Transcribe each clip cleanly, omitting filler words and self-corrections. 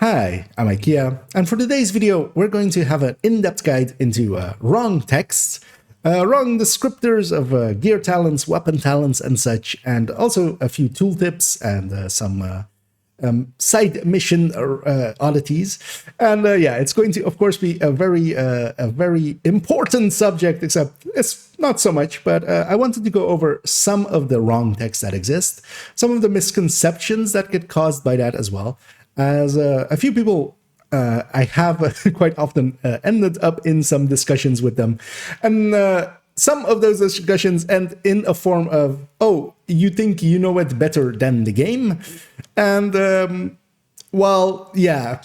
Hi, I'm iKia, and for today's video, we're going to have an in-depth guide into wrong texts, wrong descriptors of gear talents, weapon talents, and such, and also a few tooltips and some side mission oddities. And yeah, it's going to, of course, be a very important subject, except it's not so much. But I wanted to go over some of the wrong texts that exist, some of the misconceptions that get caused by that as well, as a few people I have quite often ended up in some discussions with them. And some of those discussions end in a form of, oh, you think you know it better than the game? And, well, yeah,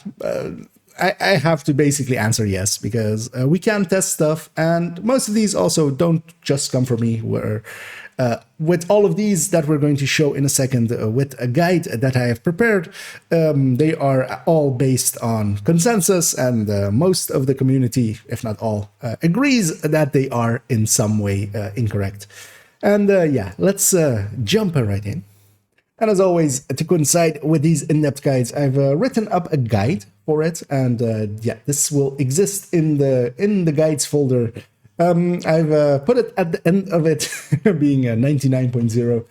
I have to basically answer yes, because we can test stuff. And most of these also don't just come from me, where with all of these that we're going to show in a second with a guide that I have prepared, they are all based on consensus, and most of the community, if not all, agrees that they are in some way incorrect. And yeah, let's jump right in. And as always, to coincide with these in-depth guides, I've written up a guide for it, and yeah, this will exist in the guides folder. I've put it at the end of it, being a 99.0,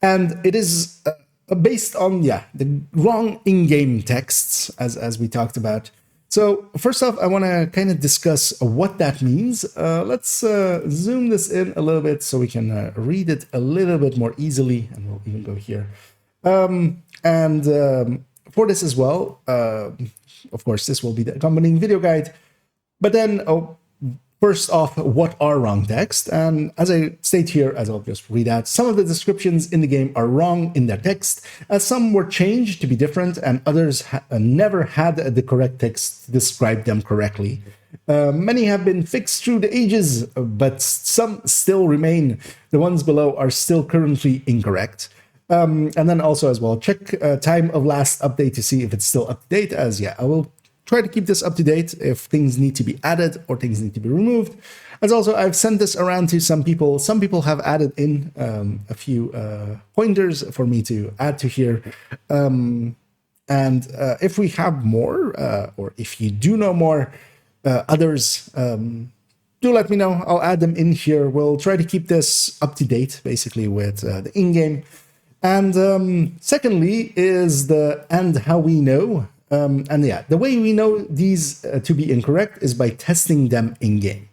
and it is based on, yeah, the wrong in-game texts, as we talked about. So first off, I want to kind of discuss what that means. Let's zoom this in a little bit so we can read it a little bit more easily, and we'll even go here. For this as well, of course, this will be the accompanying video guide. But then, first off, what are wrong texts? And as I state here, as I'll just read out, some of the descriptions in the game are wrong in their text, as some were changed to be different, and others never had the correct text to describe them correctly. Many have been fixed through the ages, but some still remain. The ones below are still currently incorrect. And then also as well, check time of last update to see if it's still up to date, as yeah, I will try to keep this up to date if things need to be added or things need to be removed. As also, I've sent this around to some people. Some people have added in a few pointers for me to add to here. If we have more, or if you do know more, others, do let me know. I'll add them in here. We'll try to keep this up to date, basically, with the in-game. And secondly is how we know. And yeah, the way we know these to be incorrect is by testing them in-game.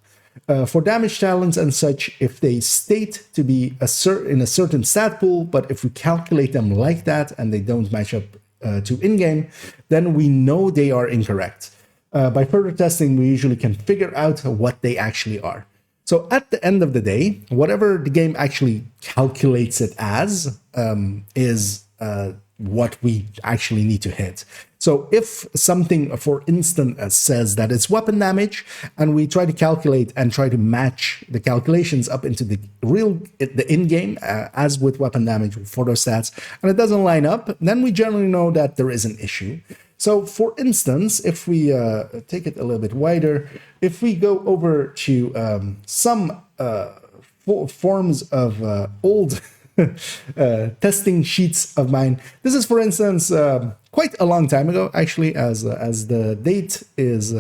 For damage talents and such, if they state to be in a certain stat pool, but if we calculate them like that and they don't match up to in-game, then we know they are incorrect. By further testing, we usually can figure out what they actually are. So at the end of the day, whatever the game actually calculates it as is what we actually need to hit. So if something, for instance, says that it's weapon damage, and we try to calculate and try to match the calculations up into the in-game, as with weapon damage for those stats, and it doesn't line up, then we generally know that there is an issue. So for instance, if we take it a little bit wider, if we go over to some forms of old testing sheets of mine. This is, for instance, quite a long time ago, actually, as the date is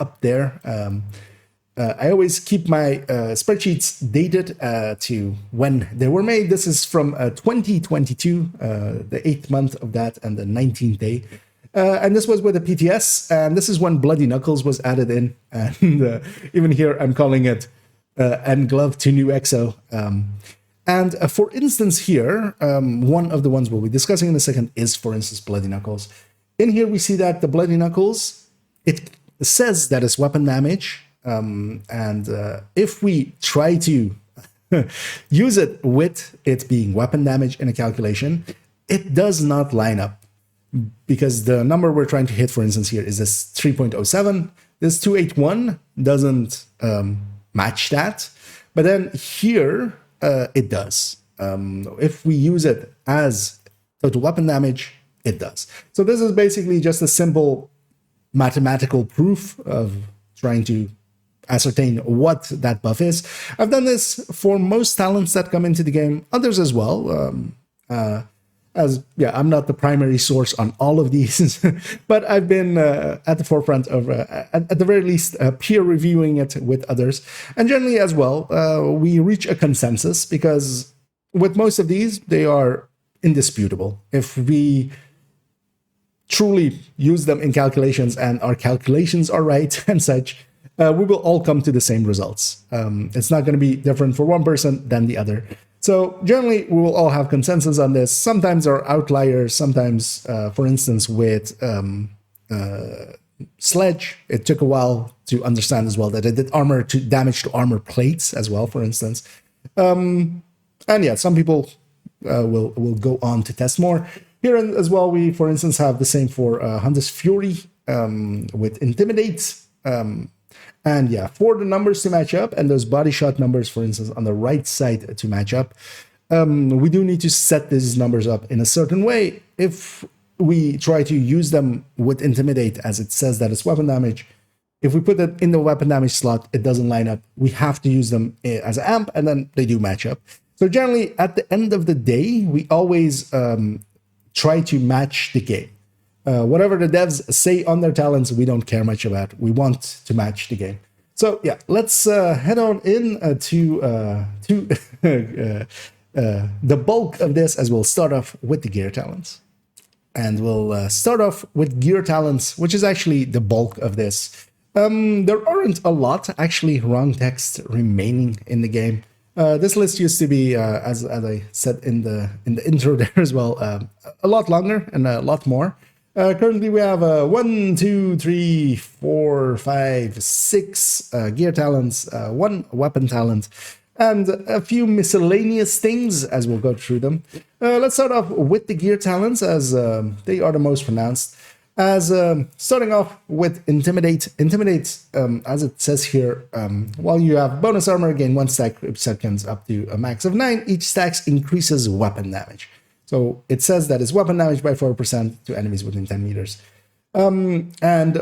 up there. I always keep my spreadsheets dated to when they were made. This is from 2022, the 8th month of that, and the 19th day. And this was with a PTS, and this is when Bloody Knuckles was added in. And even here, I'm calling it End Glove to New Exo. And for instance here, one of the ones we'll be discussing in a second is, for instance, Bloody Knuckles. In here, we see that the Bloody Knuckles, it says that it's weapon damage. If we try to use it with it being weapon damage in a calculation, it does not line up. Because the number we're trying to hit, for instance, here is this 3.07. This 281 doesn't match that. But then here, it does. If we use it as total weapon damage, it does. So this is basically just a simple mathematical proof of trying to ascertain what that buff is. I've done this for most talents that come into the game, others as well. as yeah, I'm not the primary source on all of these, but I've been at the forefront of, at the very least, peer reviewing it with others. And generally as well, we reach a consensus because with most of these, they are indisputable. If we truly use them in calculations and our calculations are right and such, we will all come to the same results. It's not going to be different for one person than the other. So generally, we will all have consensus on this. Sometimes there are outliers. Sometimes, for instance, with Sledge, it took a while to understand as well that it did damage to armor plates as well, for instance. And yeah, some people will go on to test more. Here as well, we, for instance, have the same for Hunter's Fury with Intimidate. And yeah, for the numbers to match up and those body shot numbers, for instance, on the right side to match up, we do need to set these numbers up in a certain way. If we try to use them with Intimidate, as it says that it's weapon damage, if we put it in the weapon damage slot, it doesn't line up. We have to use them as an amp, and then they do match up. So generally, at the end of the day, we always try to match the game. Whatever the devs say on their talents, we don't care much about. We want to match the game. So yeah, let's head on in to the bulk of this, as we'll start off with the gear talents. And we'll start off with gear talents, which is actually the bulk of this. There aren't a lot, actually, wrong text remaining in the game. This list used to be, as I said in the intro there as well, a lot longer and a lot more. Currently, we have 1, 2, 3, 4, 5, 6 gear talents, 1 weapon talent, and a few miscellaneous things as we'll go through them. Let's start off with the gear talents, as they are the most pronounced. As starting off with Intimidate. Intimidate, as it says here, while you have bonus armor, gain 1 stack per seconds up to a max of 9. Each stack increases weapon damage. So it says that it's weapon damage by 4% to enemies within 10 meters. And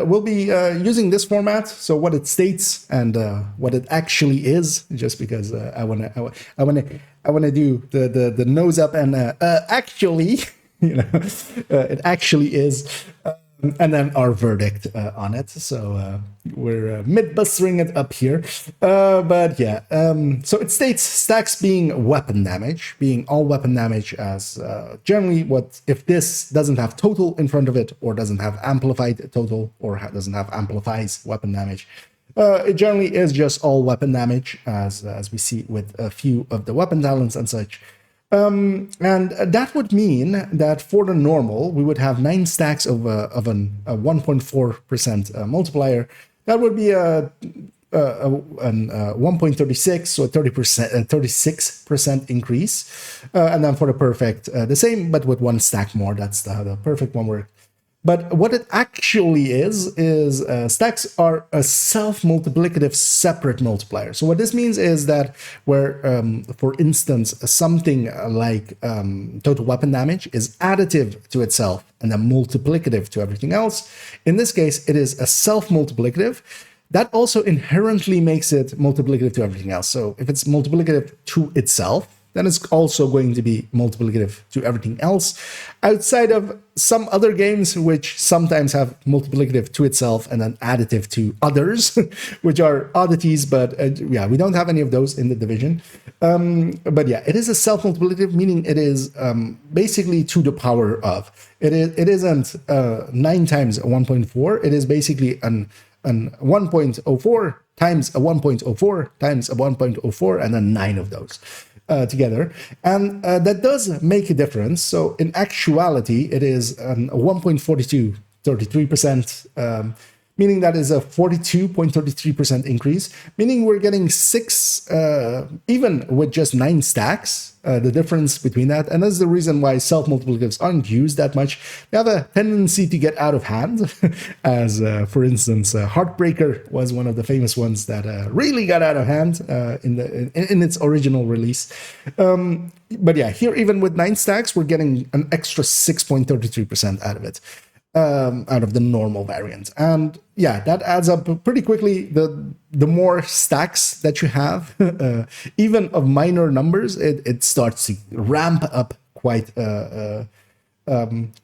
we'll be using this format. So what it states and what it actually is, just because I wanna do the nose up and actually, you know, it actually is. And then our verdict on it. So we're mid-bustering it up here. But yeah, so it states stacks being weapon damage, being all weapon damage, as generally what if this doesn't have total in front of it, or doesn't have amplified total, or doesn't have amplifies weapon damage. It generally is just all weapon damage, as we see with a few of the weapon talents and such. And that would mean that for the normal, we would have 9 stacks of a 1.4% multiplier. That would be a 1.36, so a 36% increase. And then for the perfect, the same, but with 1 stack more. That's the perfect one work. But what it actually is stacks are a self-multiplicative separate multiplier. So what this means is that where, for instance, something like total weapon damage is additive to itself and then multiplicative to everything else, in this case, it is a self-multiplicative. That also inherently makes it multiplicative to everything else. So if it's multiplicative to itself, then it's also going to be multiplicative to everything else, outside of some other games which sometimes have multiplicative to itself and then additive to others, which are oddities, but yeah, we don't have any of those in the division. But yeah, it is a self-multiplicative, meaning it is basically to the power of. It isn't 9 times a 1.4, it is basically an 1.04 times a 1.04 times a 1.04, and then 9 of those. Together, and that does make a difference. So in actuality, it is a 1.42, 33%, meaning that is a 42.33% increase, meaning we're getting 6, even with just 9 stacks, the difference between that. And that's the reason why self-multiplicatives aren't used that much. They have a tendency to get out of hand, as for instance, Heartbreaker was one of the famous ones that really got out of hand in its original release. But yeah, here, even with 9 stacks, we're getting an extra 6.33% out of it. Out of the normal variant. And yeah, that adds up pretty quickly. The more stacks that you have, even of minor numbers, it starts to ramp up quite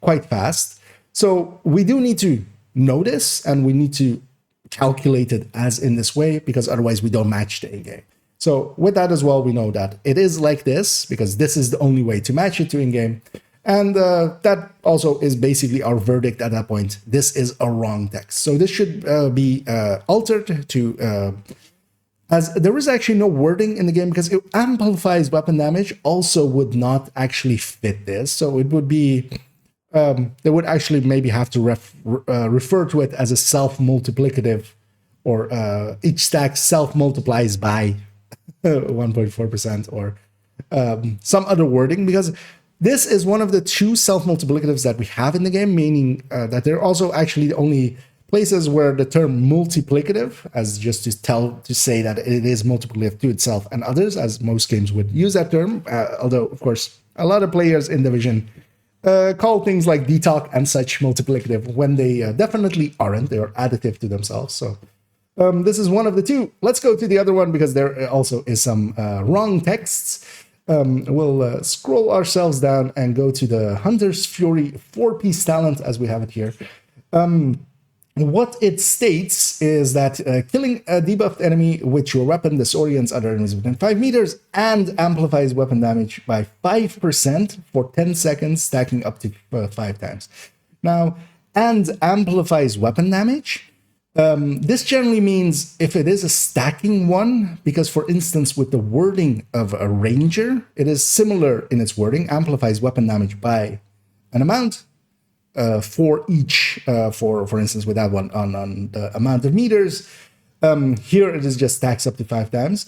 quite fast. So we do need to know this, and we need to calculate it as in this way, because otherwise we don't match the in-game. So with that as well, we know that it is like this, because this is the only way to match it to in-game. And that also is basically our verdict at that point. This is a wrong text. So this should be altered to... as there is actually no wording in the game, because it amplifies weapon damage also would not actually fit this. So it would be... they would actually maybe have to refer to it as a self-multiplicative, or each stack self-multiplies by 1.4%, or some other wording, because this is one of the two self-multiplicatives that we have in the game, meaning that they're also actually the only places where the term multiplicative, as just to say that it is multiplicative to itself and others, as most games would use that term, although, of course, a lot of players in Division call things like detalk and such multiplicative when they definitely aren't. They are additive to themselves. So this is one of the two. Let's go to the other one, because there also is some wrong texts. We'll scroll ourselves down and go to the Hunter's Fury 4-piece talent as we have it here. What it states is that killing a debuffed enemy with your weapon disorients other enemies within 5 meters and amplifies weapon damage by 5% for 10 seconds, stacking up to 5 times. Now, and amplifies weapon damage. This generally means if it is a stacking one, because for instance, with the wording of a ranger, it is similar in its wording, amplifies weapon damage by an amount. For each, for instance, with that one on the amount of meters. Here it is just stacks up to 5 times.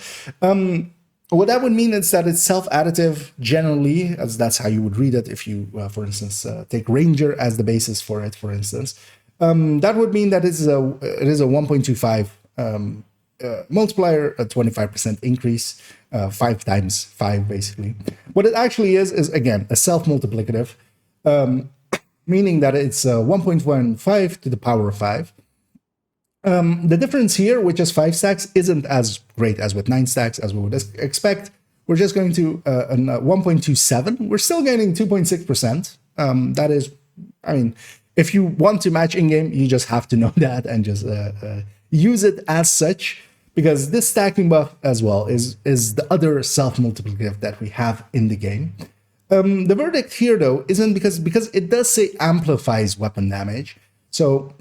What that would mean is that it's self-additive generally, as that's how you would read it if you, for instance, take Ranger as the basis for it, for instance. That would mean that it is a 1.25 multiplier, a 25% increase, 5 times 5, basically. What it actually is again, a self-multiplicative, meaning that it's 1.15 to the power of 5. The difference here, which is 5 stacks, isn't as great as with 9 stacks, as we would expect. We're just going to 1.27. We're still gaining 2.6%. That is, I mean, if you want to match in-game, you just have to know that and just use it as such, because this stacking buff as well is the other self-multiplicative that we have in the game. The verdict here, though, isn't because it does say amplifies weapon damage. So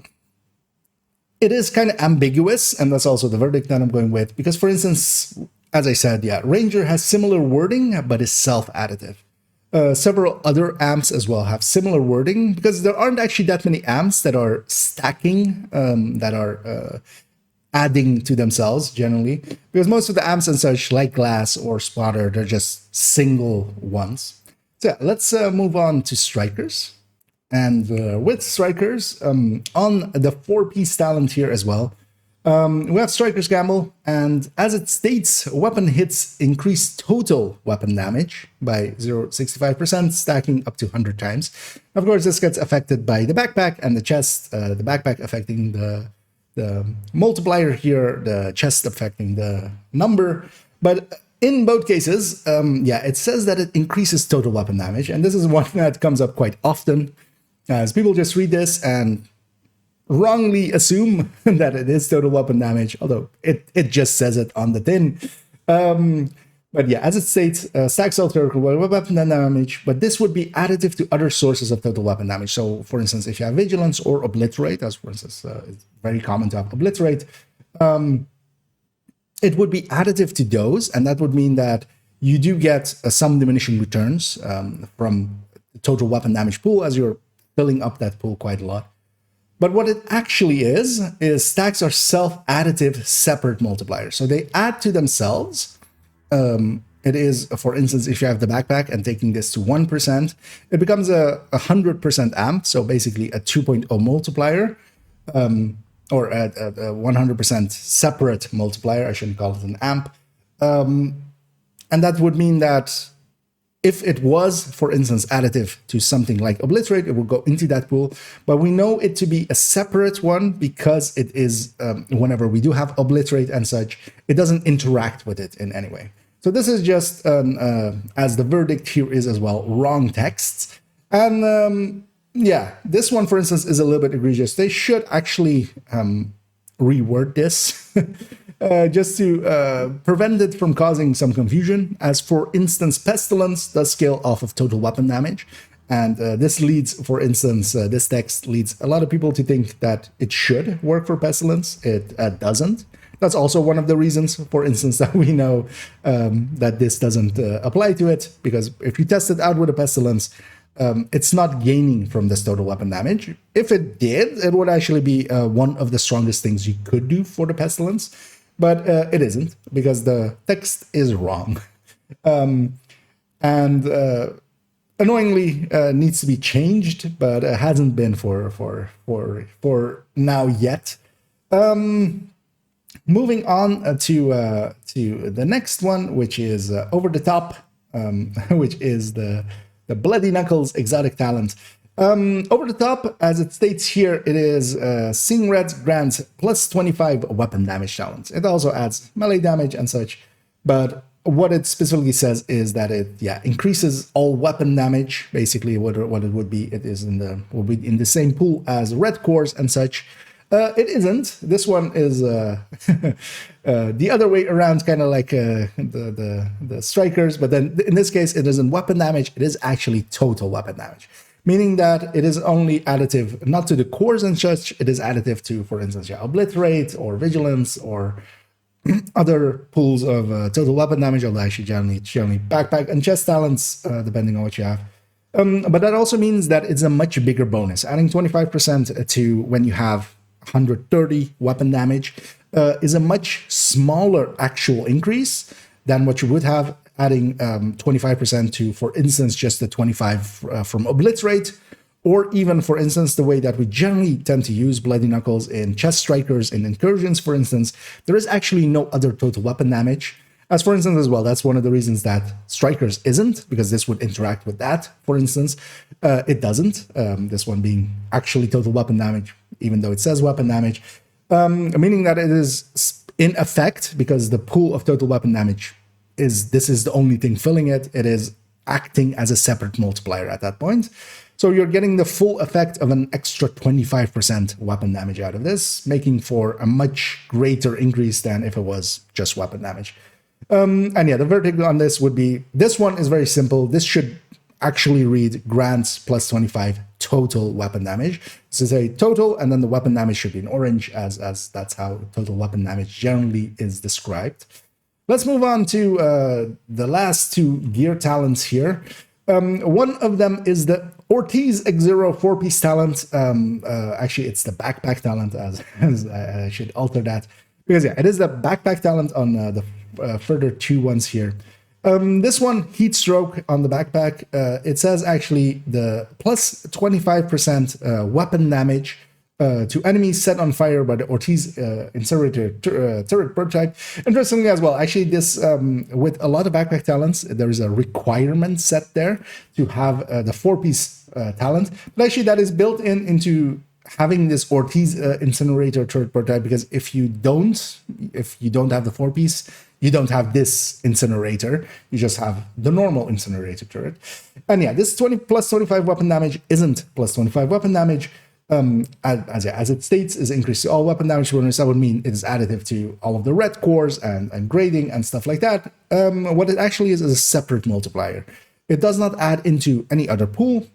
it is kind of ambiguous, and that's also the verdict that I'm going with. Because, for instance, as I said, yeah, Ranger has similar wording, but is self-additive. Several other amps as well have similar wording, because there aren't actually that many amps that are stacking, that are adding to themselves, generally. Because most of the amps and such, like Glass or Spotter, they're just single ones. So yeah, let's move on to Strikers. And with Strikers, on the 4-piece talent here as well, we have Striker's Gamble, and as it states, weapon hits increase total weapon damage by 0.65%, stacking up to 100 times. Of course, this gets affected by the backpack and the chest, the backpack affecting the multiplier here, the chest affecting the number. But in both cases, yeah, it says that it increases total weapon damage, and this is one that comes up quite often, as people just read this and wrongly assume that it is total weapon damage, although it just says it on the tin. But yeah, as it states, stacks all total weapon damage, but this would be additive to other sources of total weapon damage. So, for instance, if you have Vigilance or Obliterate, as for instance, it's very common to have Obliterate, it would be additive to those, and that would mean that you do get some diminishing returns from the total weapon damage pool, as you're filling up that pool quite a lot. But what it actually is stacks are self-additive separate multipliers. So they add to themselves. It is, for instance, if you have the backpack and taking this to 1%, it becomes a 100% amp. So basically a 2.0 multiplier, or a 100% separate multiplier. I shouldn't call it an amp. And that would mean that if it was, for instance, additive to something like Obliterate, it would go into that pool. But we know it to be a separate one because it is, whenever we do have Obliterate and such, it doesn't interact with it in any way. So this is just, as the verdict here is as well, wrong texts. And yeah, this one, for instance, is a little bit egregious. They should actually reword this just to prevent it from causing some confusion. As for instance, Pestilence does scale off of total weapon damage. And this leads, for instance, this text leads a lot of people to think that it should work for Pestilence. It doesn't. That's also one of the reasons, for instance, that we know that this doesn't apply to it, because if you test it out with a Pestilence, it's not gaining from this total weapon damage. If it did, it would actually be one of the strongest things you could do for the Pestilence, but it isn't, because the text is wrong. Annoyingly needs to be changed, but it hasn't been for now yet. Moving on to the next one, which is Over the Top, which is the Bloody Knuckles exotic talent. Over the Top, as it states here, it is Seeing Red grants plus 25 weapon damage talent. It also adds melee damage and such, but what it specifically says is that it increases all weapon damage. Basically, what it would be, it is will be in the same pool as red cores and such. It isn't. This one is the other way around, kind of like the strikers, but then in this case, it isn't weapon damage. It is actually total weapon damage, meaning that it is only additive not to the cores and such. It is additive to, for instance, obliterate or vigilance or other pools of total weapon damage, although actually generally backpack and chest talents, depending on what you have. But that also means that it's a much bigger bonus. Adding 25% to when you have 130 weapon damage is a much smaller actual increase than what you would have adding 25% to, for instance, just the 25 from obliterate, or even, for instance, the way that we generally tend to use Bloody Knuckles in chest strikers and incursions, for instance. There is actually no other total weapon damage. As for instance, as well, that's one of the reasons that strikers isn't, because this would interact with that, for instance. It doesn't, this one being actually total weapon damage, even though it says weapon damage, meaning that it is in effect, because the pool of total weapon damage is the only thing filling it. It is acting as a separate multiplier at that point. So you're getting the full effect of an extra 25% weapon damage out of this, making for a much greater increase than if it was just weapon damage. And yeah, the verdict on this would be, this one is very simple. This should actually read grants plus 25 total weapon damage. This is a total, and then the weapon damage should be in orange, as that's how total weapon damage generally is described. Let's move on to the last two gear talents here. One of them is the Ortiz Exuro 4-piece talent. Actually, it's the backpack talent, as I should alter that. Because yeah, it is the backpack talent on the further two ones here. This one, Heat Stroke on the backpack, it says actually the plus 25% weapon damage to enemies set on fire by the Ortiz incinerator turret prototype. Interestingly as well, actually this, with a lot of backpack talents, there is a requirement set there to have the 4-piece talent. But actually that is built into having this Ortiz incinerator turret prototype, because if you don't have the 4-piece, you don't have this incinerator. You just have the normal incinerator turret. And yeah, this 20 plus 25 weapon damage isn't plus 25 weapon damage. As it states, is increased to all weapon damage bonus. That would mean it is additive to all of the red cores and grading and stuff like that. What it actually is a separate multiplier. It does not add into any other pool.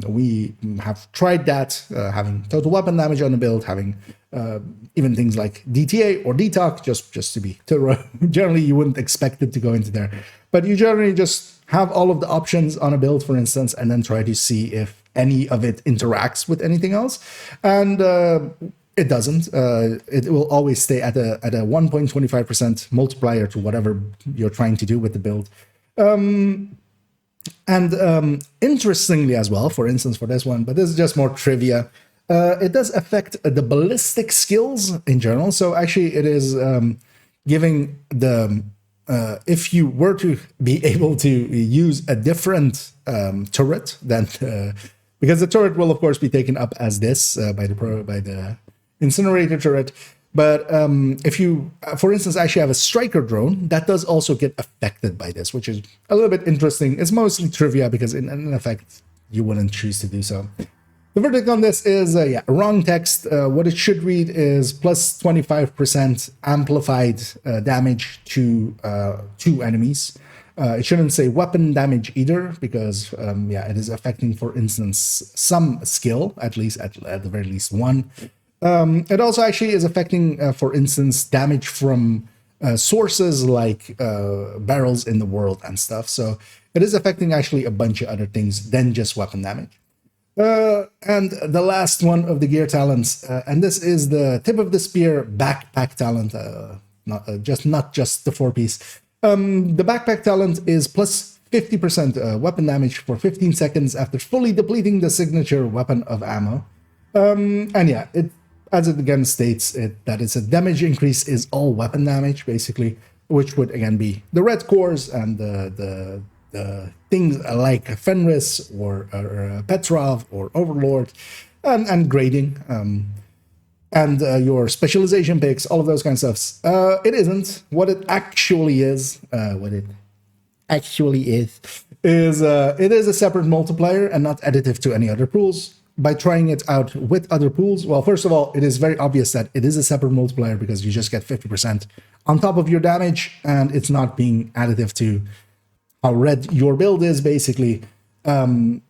We have tried that, having total weapon damage on the build, having even things like DTA or DTOC, just to be thorough. Generally, you wouldn't expect it to go into there. But you generally just have all of the options on a build, for instance, and then try to see if any of it interacts with anything else. And it doesn't. It will always stay at a 1.25% multiplier to whatever you're trying to do with the build. Interestingly as well, for instance, for this one, but this is just more trivia, it does affect the ballistic skills in general. So actually it is giving the, if you were to be able to use a different turret than, because the turret will of course be taken up as this by the incinerator turret. But if you, for instance, actually have a striker drone, that does also get affected by this, which is a little bit interesting. It's mostly trivia because in effect, you wouldn't choose to do so. The verdict on this is, yeah, wrong text. What it should read is plus 25% amplified damage to two enemies. It shouldn't say weapon damage either, because, yeah, it is affecting, for instance, some skill, at the very least one. It also actually is affecting, for instance, damage from sources like barrels in the world and stuff. So it is affecting actually a bunch of other things than just weapon damage. And the last one of the gear talents, and this is the tip of the spear backpack talent, not just the 4-piece. The backpack talent is plus 50% weapon damage for 15 seconds after fully depleting the signature weapon of ammo. And yeah, as it again states, that it's a damage increase is all weapon damage, basically, which would again be the red cores and the things like Fenris or Petrov or Overlord, and grading, and your specialization picks, all of those kinds of stuff. It isn't. What it actually is, it is a separate multiplier and not additive to any other pools. By trying it out with other pools, well, first of all, it is very obvious that it is a separate multiplier because you just get 50% on top of your damage, and it's not being additive to how red your build is, basically. And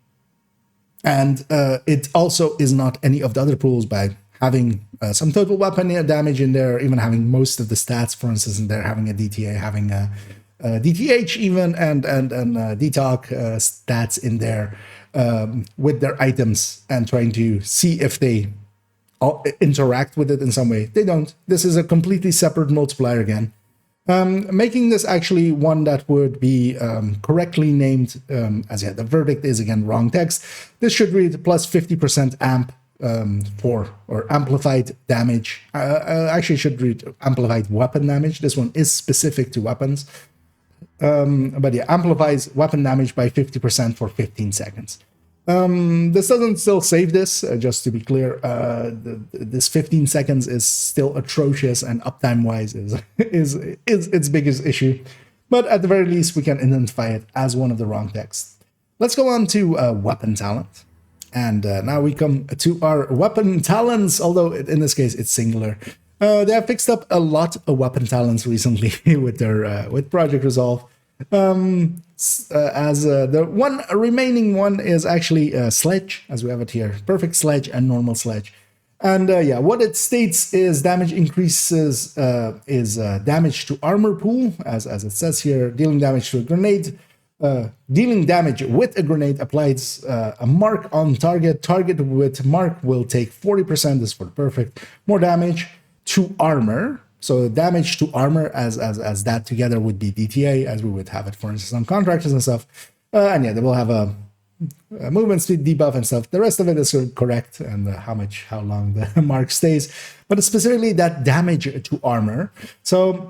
it also is not any of the other pools by having some total weapon damage in there, even having most of the stats, for instance, in there, having a DTA, having a DTH even, and DTOC stats in there with their items, and trying to see if they interact with it in some way. They don't. This is a completely separate multiplier again. Making this actually one that would be correctly named, as yeah, the verdict is again wrong text. This should read plus 50% amp or amplified damage. Actually should read amplified weapon damage. This one is specific to weapons. But yeah, amplifies weapon damage by 50% for 15 seconds. This doesn't still save this, just to be clear. This 15 seconds is still atrocious, and uptime wise is its biggest issue. But at the very least, we can identify it as one of the wrong texts. Let's go on to weapon talent. And now we come to our weapon talents, although in this case it's singular. They have fixed up a lot of weapon talents recently with their with Project Resolve. The one remaining one is actually Sledge, as we have it here. Perfect Sledge and normal Sledge. And yeah, what it states is damage increases is damage to armor pool, as it says here, dealing damage to a grenade. Dealing damage with a grenade applies a mark on target. Target with mark will take 40%, this for the perfect. More damage to armor. So damage to armor as that together would be DTA, as we would have it, for instance, on contractors and stuff. And yeah, they will have a movement speed debuff and stuff. The rest of it is correct, and how long the mark stays. But specifically that damage to armor. So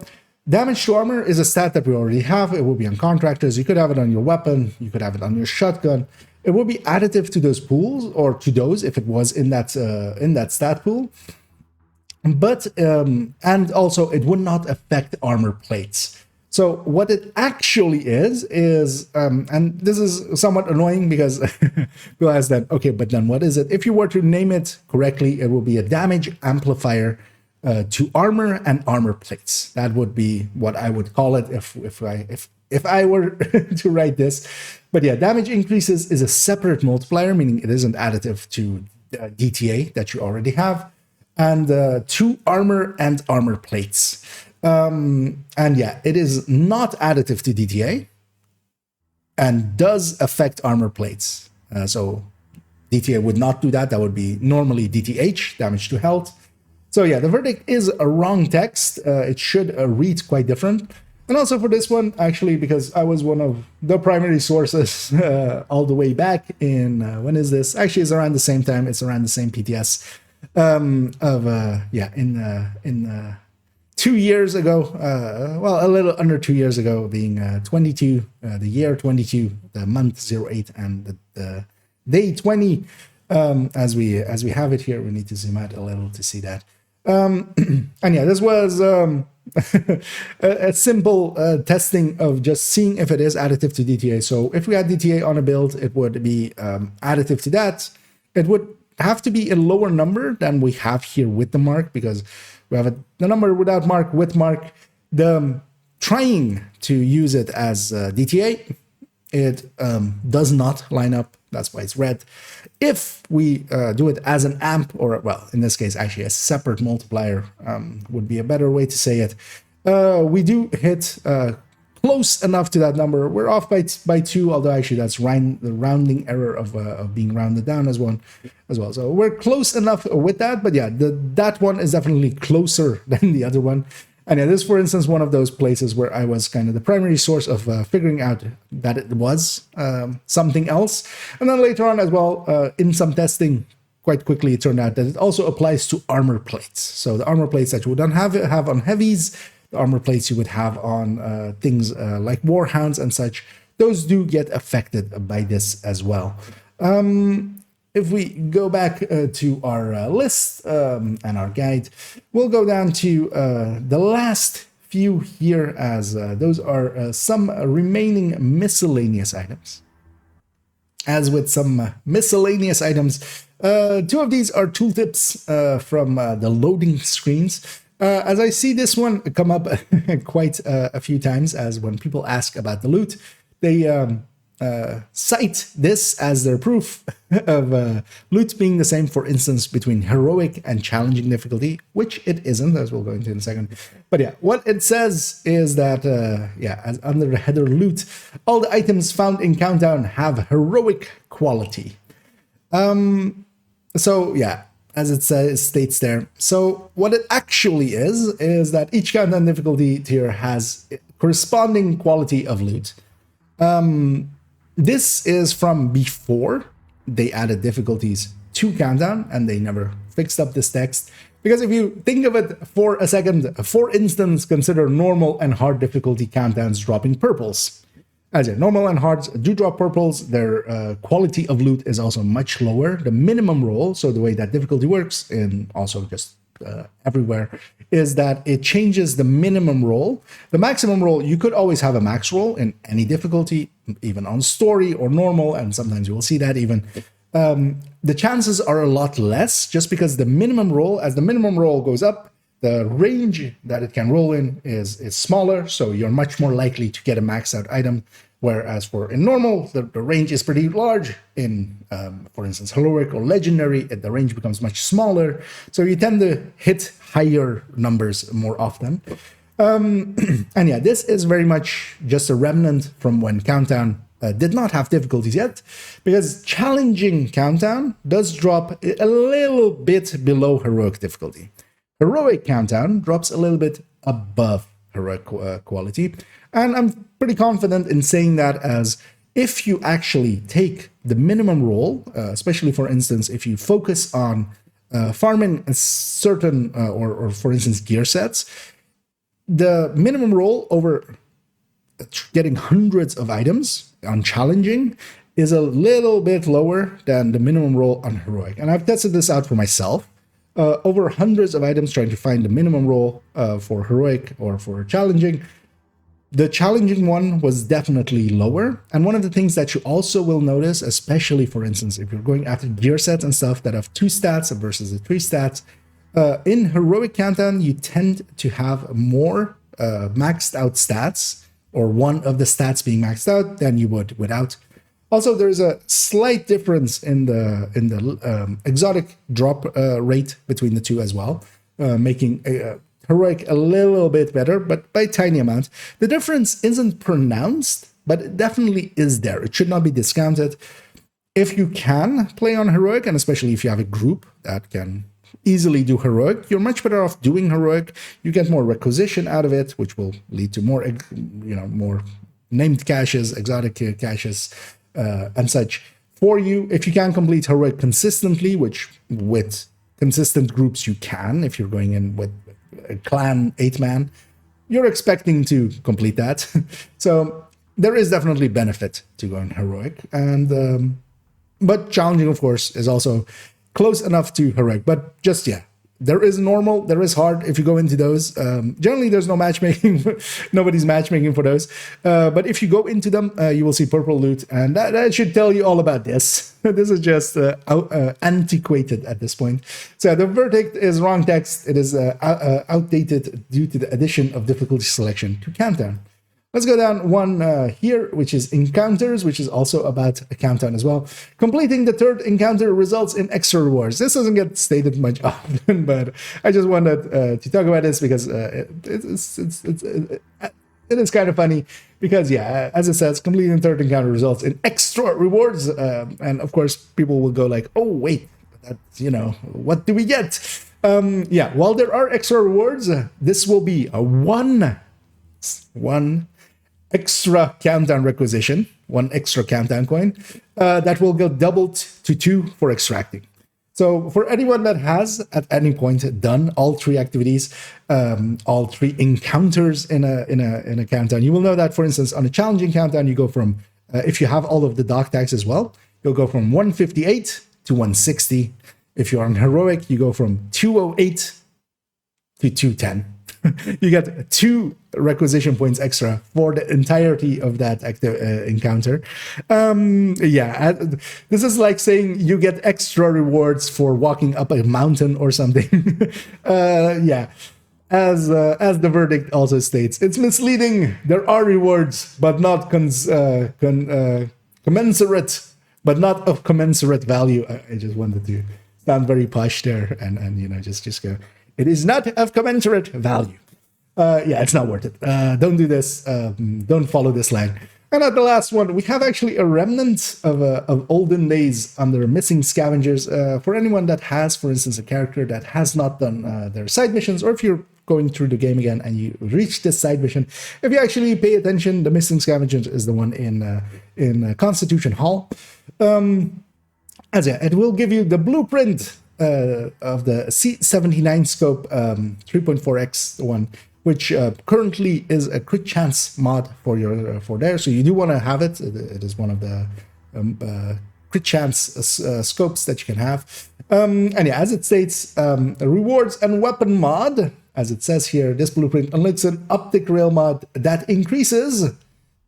damage to armor is a stat that we already have. It will be on contractors. You could have it on your weapon. You could have it on your shotgun. It will be additive to those pools, or to those if it was in that stat pool. But and also it would not affect armor plates. So what it actually is and this is somewhat annoying because people ask that, okay, but then what is it? If you were to name it correctly, it will be a damage amplifier to armor and armor plates. That would be what I would call it if I were to write this. But yeah, damage increases is a separate multiplier, meaning it isn't additive to DTA that you already have. And to armor and armor plates. And yeah, it is not additive to DTA and does affect armor plates. So DTA would not do that. That would be normally DTH, damage to health. So yeah, the verdict is a wrong text. It should read quite different. And also for this one, actually, because I was one of the primary sources all the way back in, when is this? Actually, it's around the same time. It's around the same PTS. In 2 years ago, well, a little under 2 years ago, being 22, the year 22, the month 08, and the day 20, as we have it here. We need to zoom out a little to see that. And yeah, this was a simple testing of just seeing if it is additive to DTA. So if we had DTA on a build, it would be additive to that. It would have to be a lower number than we have here with the mark, because we have the number without mark, with mark. The trying to use it as DTA, it does not line up. That's why it's red. If we do it as an amp, or, well, in this case, actually a separate multiplier would be a better way to say it. We do hit close enough to that number. We're off by 2, although actually that's the rounding error of being rounded down as well. So we're close enough with that, but yeah, that one is definitely closer than the other one. And yeah, this is, for instance, one of those places where I was kind of the primary source of figuring out that it was something else. And then later on as well, in some testing, quite quickly it turned out that it also applies to armor plates. So the armor plates that you would have on heavies, the armor plates you would have on things like warhounds and such, those do get affected by this as well. If we go back to our list and our guide, we'll go down to the last few here, as those are some remaining miscellaneous items. As with some miscellaneous items, 2 of these are tooltips from the loading screens. As I see this one come up quite a few times, as when people ask about the loot, they cite this as their proof of loot being the same, for instance, between heroic and challenging difficulty, which it isn't, as we'll go into in a second. But yeah, what it says is that, as under the header loot, all the items found in Countdown have heroic quality. So yeah, as it states there. So what it actually is that each Countdown difficulty tier has corresponding quality of loot. This is from before they added difficulties to Countdown, and they never fixed up this text. Because if you think of it for a second, for instance, consider normal and hard difficulty Countdowns dropping purples. As in, normal and hards do drop purples. Their quality of loot is also much lower. The minimum roll, so the way that difficulty works, and also just everywhere, is that it changes the minimum roll. The maximum roll, you could always have a max roll in any difficulty, even on story or normal, and sometimes you will see that even. The chances are a lot less, just because the minimum roll, as the minimum roll goes up, the range that it can roll in is smaller, so you're much more likely to get a maxed out item. Whereas in normal, the range is pretty large. In, for instance, heroic or legendary, the range becomes much smaller. So you tend to hit higher numbers more often. And yeah, this is very much just a remnant from when Countdown did not have difficulties yet, because challenging Countdown does drop a little bit below heroic difficulty. Heroic Countdown drops a little bit above heroic quality. And I'm pretty confident in saying that, as if you actually take the minimum roll, especially for instance, if you focus on farming a certain, or for instance, gear sets, the minimum roll over getting hundreds of items on challenging is a little bit lower than the minimum roll on heroic. And I've tested this out for myself. Over hundreds of items trying to find the minimum roll for heroic or for challenging. The challenging one was definitely lower. And one of the things that you also will notice, especially for instance, if you're going after gear sets and stuff that have 2 stats versus the 3 stats, in heroic Countdown, you tend to have more maxed out stats, or one of the stats being maxed out, than you would without. Also, there's a slight difference in the exotic drop rate between the two as well, making heroic a little bit better, but by a tiny amount. The difference isn't pronounced, but it definitely is there. It should not be discounted. If you can play on heroic, and especially if you have a group that can easily do heroic, you're much better off doing heroic. You get more requisition out of it, which will lead to more, more named caches, exotic caches, and such for you. If you can complete heroic consistently, which with consistent groups you can, if you're going in with a clan 8-man, you're expecting to complete that. So there is definitely benefit to going heroic, and but challenging, of course, is also close enough to heroic. But just, yeah, There is normal, there is hard if you go into those. Generally, there's no matchmaking. Nobody's matchmaking for those. But if you go into them, you will see purple loot, and that should tell you all about this. This is just antiquated at this point. So the verdict is wrong text. It is outdated due to the addition of difficulty selection to Countdown. Let's go down one here, which is encounters, which is also about a countdown as well. Completing the third encounter results in extra rewards. This doesn't get stated much often, but I just wanted to talk about this because it is kind of funny. Because, yeah, as it says, completing the third encounter results in extra rewards. And, of course, people will go like, oh, wait, that's, you know, what do we get? Yeah, while there are extra rewards, this will be a one extra countdown requisition, one extra countdown coin, that will go doubled to 2 for extracting. So for anyone that has at any point done all 3 activities, all 3 encounters in a countdown, you will know that, for instance, on a challenging countdown, you go from, if you have all of the dog tags as well, you'll go from 158 to 160. If you're on heroic, you go from 208 to 210. You get 2 requisition points extra for the entirety of that encounter. Yeah, this is like saying you get extra rewards for walking up a mountain or something. Yeah, as the verdict also states, it's misleading. There are rewards, but not commensurate, but not of commensurate value. I just wanted to sound very posh there, and you know, just go. It is not of commensurate value. Yeah, it's not worth it. Don't do this. Don't follow this line. And at the last one, we have actually a remnant of olden days under missing scavengers. For anyone that has, for instance, a character that has not done their side missions, or if you're going through the game again and you reach this side mission, if you actually pay attention, the missing scavengers is the one in Constitution Hall. As yeah, it will give you the blueprint of the C79 scope 3.4x one, which currently is a crit chance mod for there. So you do want to have it. It is one of the crit chance scopes that you can have. And yeah, as it states, rewards and weapon mod, as it says here, this blueprint unlocks an optic rail mod that increases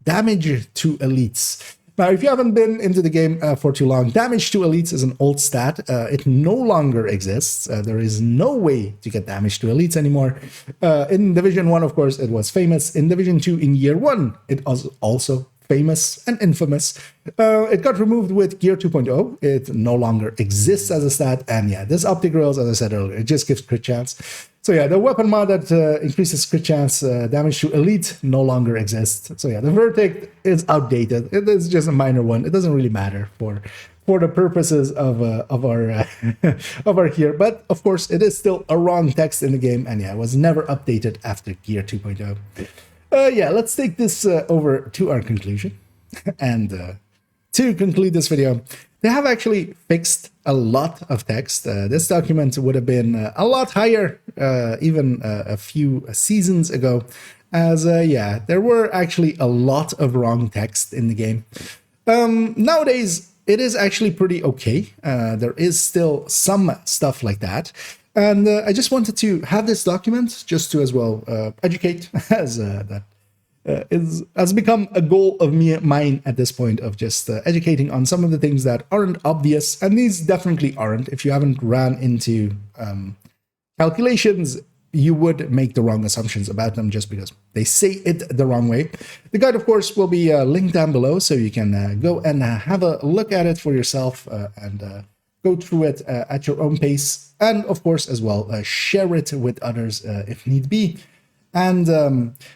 damage to elites. Now, if you haven't been into the game for too long, damage to elites is an old stat. It no longer exists. There is no way to get damage to elites anymore. In Division 1, of course, it was famous. In Division 2, in Year 1, it was also famous and infamous. It got removed with Gear 2.0. It no longer exists as a stat. And yeah, this optic rails, as I said earlier, it just gives crit chance. So yeah, the weapon mod that increases crit chance damage to elite no longer exists. So yeah, the verdict is outdated. It is just a minor one. It doesn't really matter for the purposes of our of our here. But of course, it is still a wrong text in the game, and yeah, it was never updated after Gear 2.0. Yeah, let's take this over to our conclusion. And to conclude this video, they have actually fixed a lot of text. This document would have been a lot higher even a few seasons ago, as yeah, there were actually a lot of wrong text in the game. Nowadays, it is actually pretty okay. There is still some stuff like that. And I just wanted to have this document just to as well educate, as that has become a goal of mine at this point, of just educating on some of the things that aren't obvious. And these definitely aren't. If you haven't ran into calculations, you would make the wrong assumptions about them just because they say it the wrong way. The guide, of course, will be linked down below, so you can go and have a look at it for yourself and go through it at your own pace. And of course, as well, share it with others if need be. And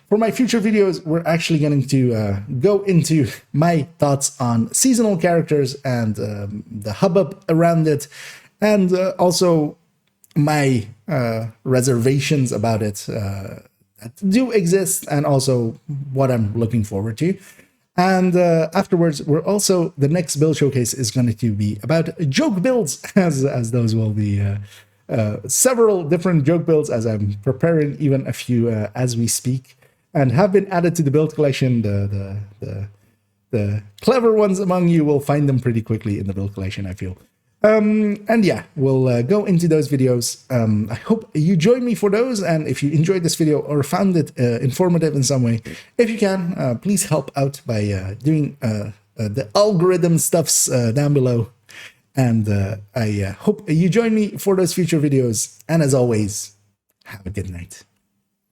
for my future videos, we're actually going to go into my thoughts on seasonal characters and the hubbub around it, and also my reservations about it that do exist, and also what I'm looking forward to. And afterwards, the next build showcase is going to be about joke builds, as those will be several different joke builds, as I'm preparing even a few as we speak, and have been added to the build collection. The clever ones among you will find them pretty quickly in the build collection, I feel. And yeah, we'll go into those videos. I hope you join me for those. And if you enjoyed this video or found it informative in some way, if you can, please help out by doing the algorithm stuffs down below. And I hope you join me for those future videos. And as always, have a good night.